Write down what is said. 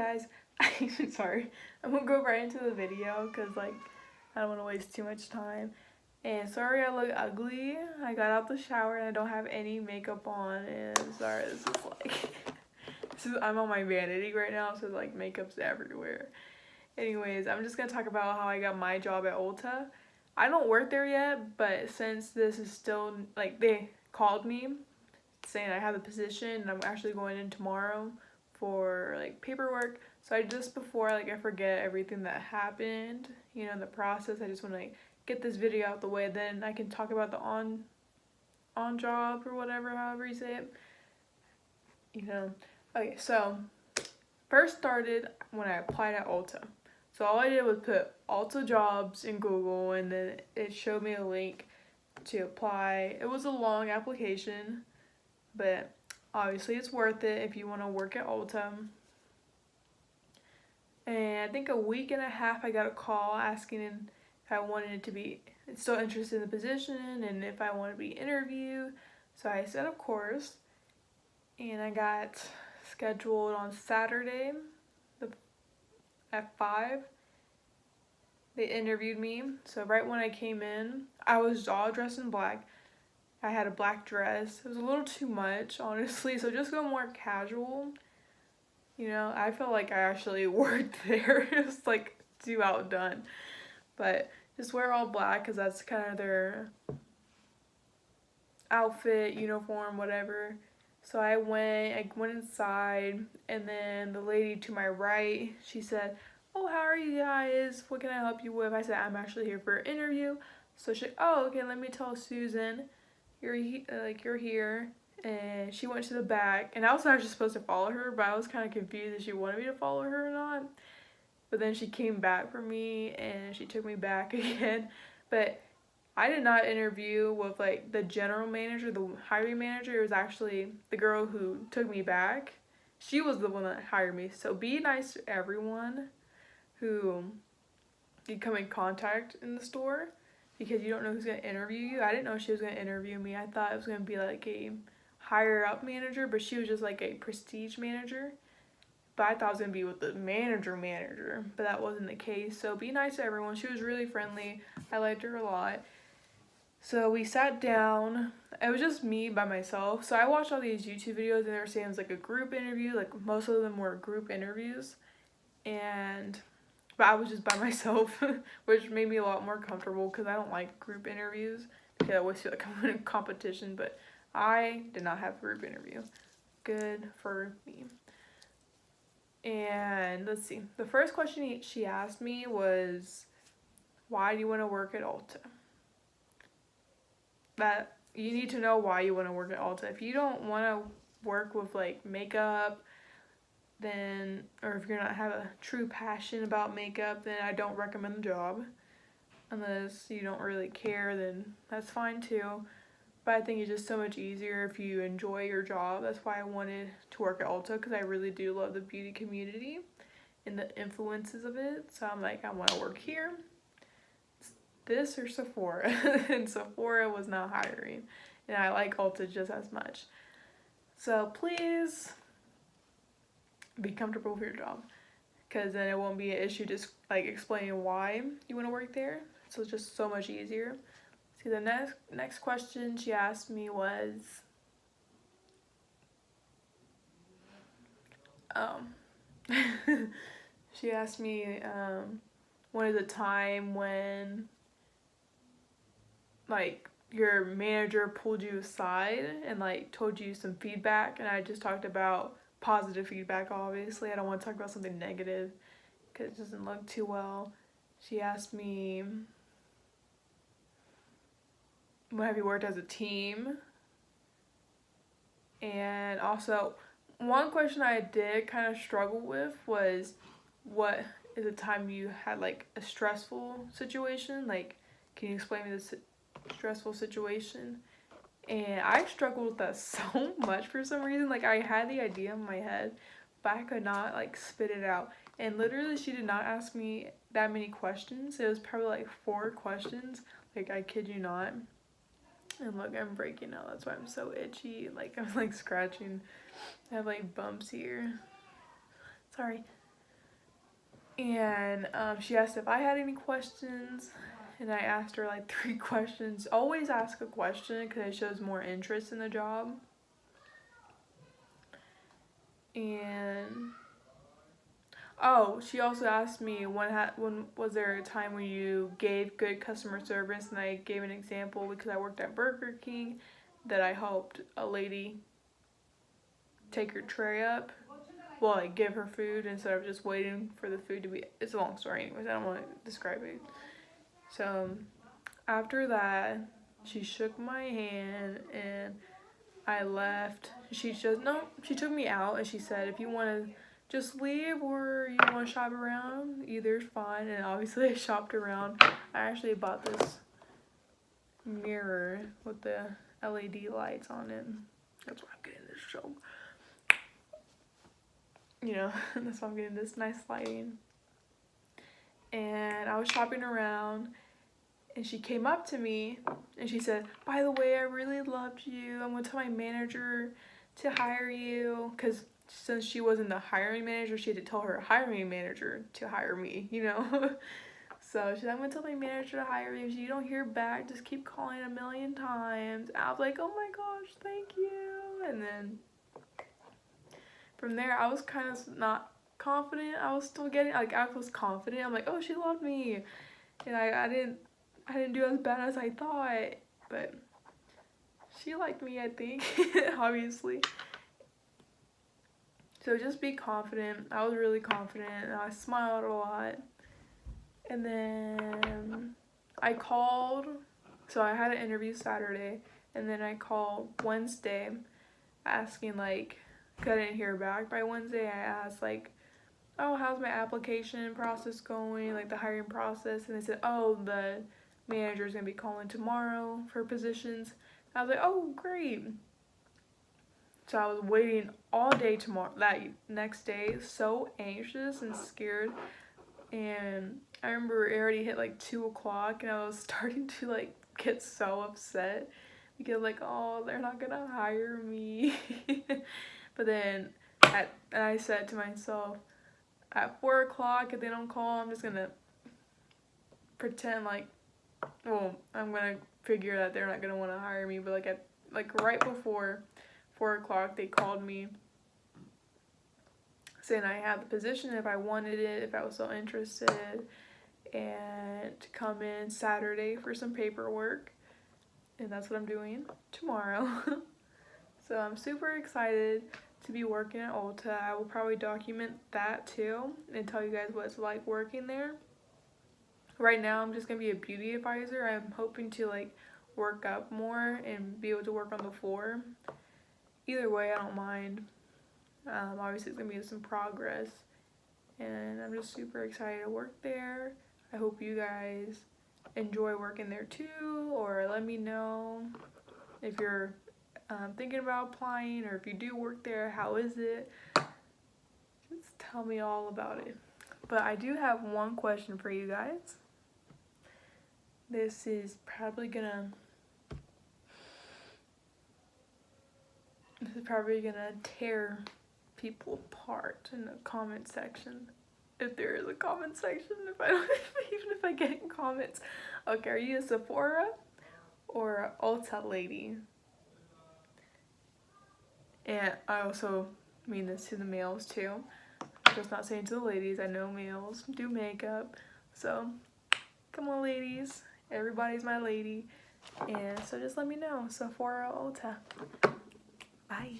guys, sorry, I'm gonna go right into the video because like I don't want to waste too much time. And sorry I look ugly. I got out the shower and I don't have any makeup on, and sorry, this is like I'm on my vanity right now, so like makeup's everywhere. Anyways, I'm just gonna talk about how I got my job at ULTA. I don't work there yet, but since this is still like they called me saying I have the position and I'm actually going in tomorrow for like paperwork. So I just before like I forget everything that happened, you know, in the process, I just want to like get this video out the way, then I can talk about the on job or whatever, however you say it. You know. Okay, so first started when I applied at ULTA. So all I did was put ULTA jobs in Google, and then it showed me a link to apply. It was a long application, but obviously it's worth it if you want to work at ULTA. And I think a week and a half I got a call asking if I wanted to be still interested in the position and if I wanted to be interviewed. So I said of course, and I got scheduled on Saturday at 5. They interviewed me. So right when I came in, I was all dressed in black. I had a black dress. It was a little too much, honestly, so just go more casual. You know, I felt like I actually worked there. It was like too outdone. But just wear all black because that's kind of their outfit, uniform, whatever. So I went inside, and then the lady to my right, she said, "Oh, how are you guys? What can I help you with?" I said, "I'm actually here for an interview." So she's like, "Oh, okay, let me tell Susan you're here." And she went to the back, and I was actually supposed to follow her, but I was kind of confused if she wanted me to follow her or not. But then she came back for me and she took me back again. But I did not interview with like the general manager, the hiring manager. It was actually the girl who took me back. She was the one that hired me. So be nice to everyone who you come in contact in the store, because you don't know who's going to interview you. I didn't know she was going to interview me. I thought it was going to be like a higher up manager, but she was just like a prestige manager. But I thought it was going to be with the manager, but that wasn't the case. So be nice to everyone. She was really friendly. I liked her a lot. So we sat down. It was just me by myself. So I watched all these YouTube videos and they were saying it was like a group interview. Like most of them were group interviews. But I was just by myself, which made me a lot more comfortable because I don't like group interviews because I always feel like I'm in a competition, but I did not have a group interview. Good for me. And let's see. The first question she asked me was, why do you want to work at ULTA? That you need to know why you want to work at ULTA. If you don't want to work with like makeup, then, or if you're not have a true passion about makeup, then I don't recommend the job. Unless you don't really care, then that's fine too. But I think it's just so much easier if you enjoy your job. That's why I wanted to work at ULTA, because I really do love the beauty community and the influences of it. So I'm like, I want to work here. This or Sephora. And Sephora was not hiring. And I like ULTA just as much. So please be comfortable with your job, because then it won't be an issue just like explaining why you want to work there. So it's just so much easier. See, the next question she asked me was, she asked me when is a time when like your manager pulled you aside and like told you some feedback. And I just talked about positive feedback, obviously. I don't want to talk about something negative because it doesn't look too well. She asked me, when have you worked as a team? And also, one question I did kind of struggle with was, what is a time you had like a stressful situation? Like, can you explain me this stressful situation? And I struggled with that so much for some reason. Like, I had the idea in my head, but I could not like spit it out. And literally she did not ask me that many questions. It was probably like 4 questions. Like, I kid you not. And look, I'm breaking out. That's why I'm so itchy. Like, I'm like scratching. I have like bumps here. Sorry. And she asked if I had any questions, and I asked her like 3 questions. Always ask a question because it shows more interest in the job. And oh, she also asked me when was there a time when you gave good customer service, and I gave an example because I worked at Burger King that I helped a lady take her tray up. Well, like give her food instead of just waiting for the food to be. It's a long story, anyways. I don't want to describe it. So after that, she shook my hand and I left. She took me out and she said, if you want to just leave or you want to shop around, either's fine. And obviously I shopped around. I actually bought this mirror with the LED lights on it. That's why I'm getting this show. You know, that's why I'm getting this nice lighting. And I was shopping around and she came up to me and she said, by the way, I really loved you. I'm going to tell my manager to hire you. Because since she wasn't the hiring manager, she had to tell her hiring manager to hire me, you know. So she said, I'm going to tell my manager to hire you. If you don't hear back, just keep calling 1,000,000 times. And I was like, oh my gosh, thank you. And then from there, I was kind of not confident. I was still getting, like, I was confident. I'm like, oh, she loved me. And I didn't do as bad as I thought, but she liked me, I think, obviously. So just be confident. I was really confident, and I smiled a lot. And then I called, so I had an interview Saturday, and then I called Wednesday asking, like, because I didn't hear back by Wednesday, I asked, like, oh, how's my application process going, like the hiring process, and they said, oh, the manager's gonna be calling tomorrow for positions. I was like, oh, great. So I was waiting all day tomorrow, that next day, so anxious and scared. And I remember it already hit like 2 o'clock and I was starting to like get so upset because like, oh, they're not gonna hire me. But then I said to myself, at 4 o'clock, if they don't call, I'm just gonna pretend like, well, I'm gonna figure that they're not gonna want to hire me. But like right before 4 o'clock, they called me saying I had the position if I wanted it, if I was so interested, and to come in Saturday for some paperwork. And that's what I'm doing tomorrow. So I'm super excited to be working at ULTA. I will probably document that too and tell you guys what it's like working there. Right now I'm just gonna be a beauty advisor. I'm hoping to like work up more and be able to work on the floor. Either way, I don't mind. Obviously it's gonna be some progress, and I'm just super excited to work there. I hope you guys enjoy working there too, or let me know if you're thinking about applying, or if you do work there, how is it? Just tell me all about it. But I do have one question for you guys. This is probably gonna tear people apart in the comment section. If there is a comment section, even if I get comments. Okay, are you a Sephora or Ulta lady? And I also mean this to the males too. I'm just not saying to the ladies. I know males do makeup. So come on, ladies. Everybody's my lady. And so just let me know. Sephora or Ulta. Bye.